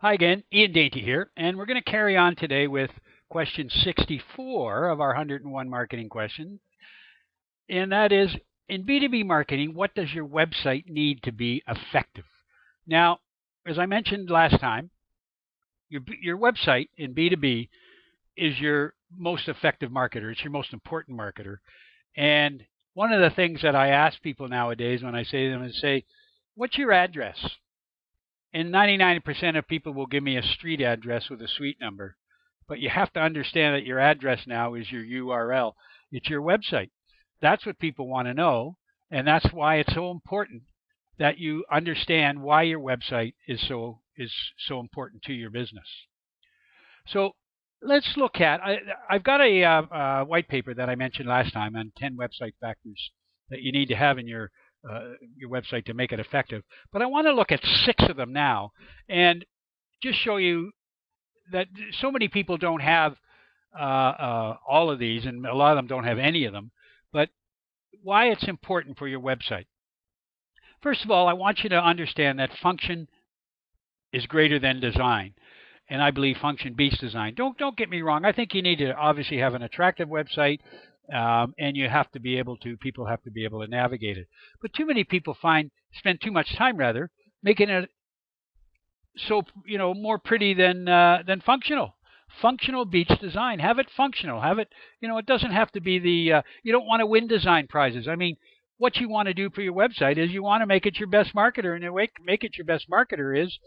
Hi again, Ian Dainty here, and we're going to carry on today with question 64 of our 101 marketing questions, and that is, in B2B marketing, what does your website need to be effective? Now, as I mentioned last time, your website in B2B is your most effective marketer. It's your most important marketer. And one of the things that I ask people nowadays when I say to them is what's your address? And 99% of people will give me a street address with a suite number. But you have to understand that your address now is your URL. It's your website. That's what people want to know. And that's why it's so important that you understand why your website is so important to your business. So let's look at, I've got a white paper that I mentioned last time on 10 website factors that you need to have in your website to make it effective. But I want to look at 6 of them now and just show you that so many people don't have all of these, and a lot of them don't have any of them, but why it's important for your website. First of all, I want you to understand that function is greater than design. And I believe function beats design. Don't get me wrong. I think you need to obviously have an attractive website, and you have to be able to. People have to be able to navigate it. But too many people spend too much time making it so more pretty than functional. Functional beats design. Have it functional. Have it. It doesn't have to be the. You don't want to win design prizes. I mean, what you want to do for your website is you want to make it your best marketer, and the way to make it your best marketer is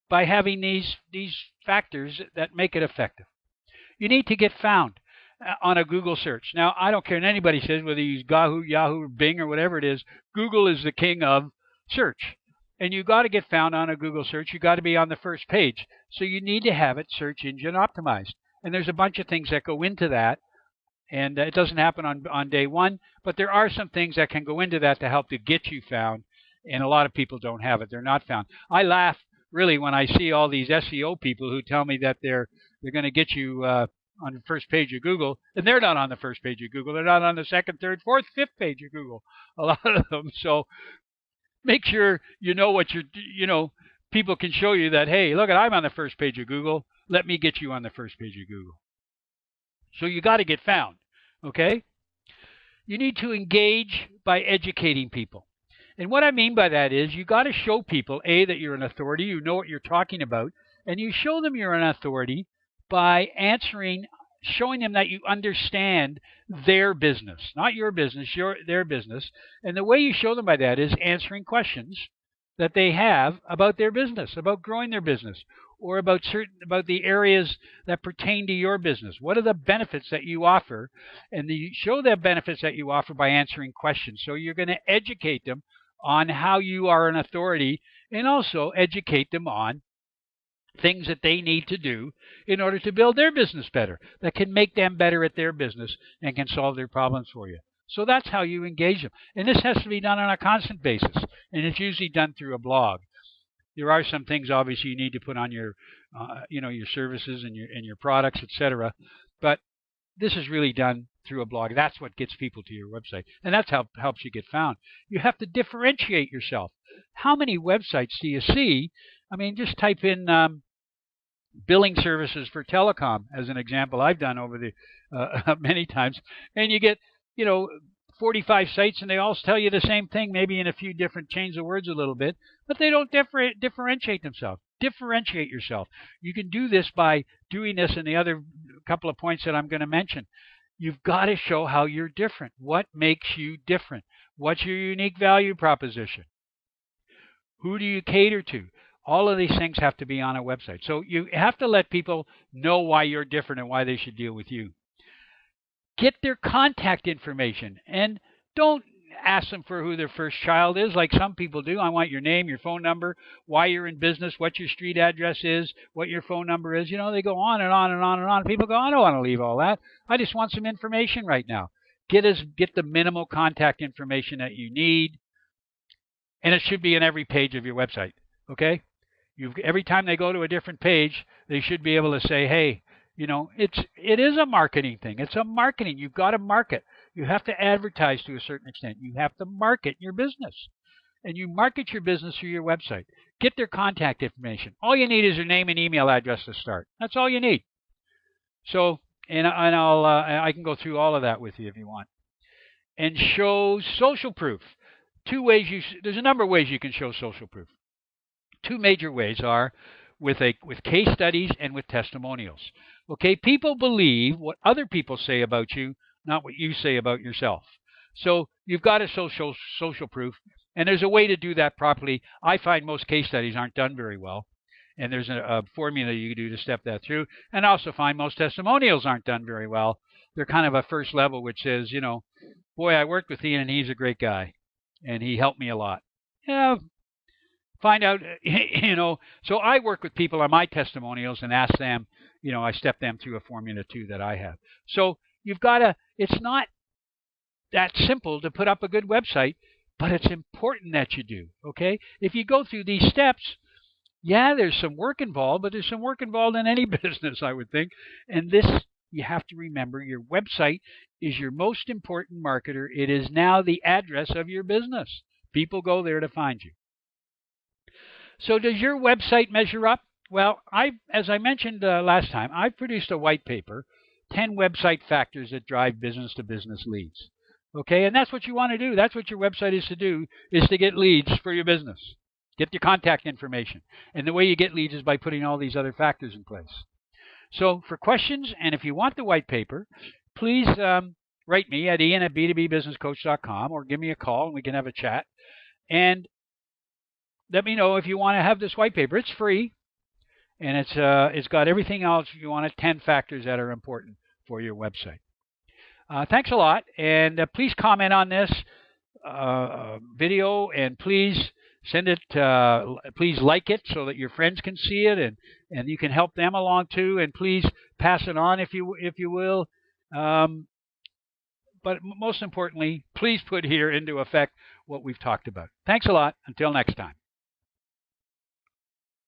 by having these factors that make it effective. You need to get found on a Google search. Now, I don't care what anybody says, whether you use Yahoo, or Bing, or whatever it is. Google is the king of search. And you got to get found on a Google search. You got to be on the first page. So you need to have it search engine optimized. And there's a bunch of things that go into that. And it doesn't happen on day one, but there are some things that can go into that to help to get you found. And a lot of people don't have it. They're not found. I laugh really when I see all these SEO people who tell me that they're going to get you on the first page of Google, and they're not on the first page of Google. They're not on the second, third, fourth, fifth page of Google. A lot of them. So make sure you know what people can show you that, hey, look, I'm on the first page of Google. Let me get you on the first page of Google. So you got to get found, okay? You need to engage by educating people. And what I mean by that is you got to show people, A, that you're an authority, you know what you're talking about, and you show them you're an authority by showing them that you understand their business, not your business, their business. And the way you show them by that is answering questions that they have about their business, about growing their business, or about the areas that pertain to your business. What are the benefits that you offer? And you show the benefits that you offer by answering questions. So you're going to educate them on how you are an authority, and also educate them on things that they need to do in order to build their business better, that can make them better at their business and can solve their problems for you. So that's how you engage them. And this has to be done on a constant basis, and it's usually done through a blog. There are some things obviously you need to put on your your services and your products, etc. But this is really done through a blog. That's what gets people to your website, and that's how helps you get found. You have to differentiate yourself. How many websites do you see? I mean, just type in billing services for telecom as an example. I've done over the many times, and you get 45 sites, and they all tell you the same thing, maybe in a few different chains of words a little bit, but they don't differentiate themselves. Differentiate yourself. You can do this by doing this and the other couple of points that I'm going to mention. You've got to show how you're different. What makes you different? What's your unique value proposition? Who do you cater to? All of these things have to be on a website. So you have to let people know why you're different and why they should deal with you. Get their contact information, and don't ask them for who their first child is like some people do. I want your name, your phone number, why you're in business, what your street address is, what your phone number is. They go on and on and on and on. People go, I don't want to leave all that. I just want some information right now. Get the minimal contact information that you need, and it should be in every page of your website, okay? Every time they go to a different page, they should be able to say, hey, it is a marketing thing. It's a marketing. You've got to market. You have to advertise to a certain extent. You have to market your business. and you market your business through your website. Get their contact information. All you need is their name and email address to start. That's all you need. So, I can go through all of that with you if you want. And show social proof. There's a number of ways you can show social proof. Two major ways are with case studies and with testimonials. Okay, people believe what other people say about you, not what you say about yourself. So you've got to show social proof, and there's a way to do that properly. I find most case studies aren't done very well, and there's a formula you can do to step that through. And I also find most testimonials aren't done very well. They're kind of a first level, which says, boy, I worked with Ian, and he's a great guy, and he helped me a lot. Yeah, find out, So I work with people on my testimonials and ask them, I step them through a formula too that I have. So you've got to, it's not that simple to put up a good website, but it's important that you do, okay? If you go through these steps, yeah, there's some work involved, but there's some work involved in any business, I would think. And this, you have to remember, your website is your most important marketer. It is now the address of your business. People go there to find you. So does your website measure up? Well, as I mentioned last time, I've produced a white paper, 10 website factors that drive business-to-business leads. Okay, and that's what you want to do. That's what your website is to do, is to get leads for your business. Get your contact information. And the way you get leads is by putting all these other factors in place. So for questions, and if you want the white paper, please write me at ian@b2bbusinesscoach.com or give me a call and we can have a chat. And let me know if you want to have this white paper. It's free, and it's got everything else you want. 10 factors that are important for your website. Thanks a lot, and please comment on this video, and please send it. Please like it so that your friends can see it, and you can help them along too. And please pass it on if you will. But most importantly, please put here into effect what we've talked about. Thanks a lot. Until next time.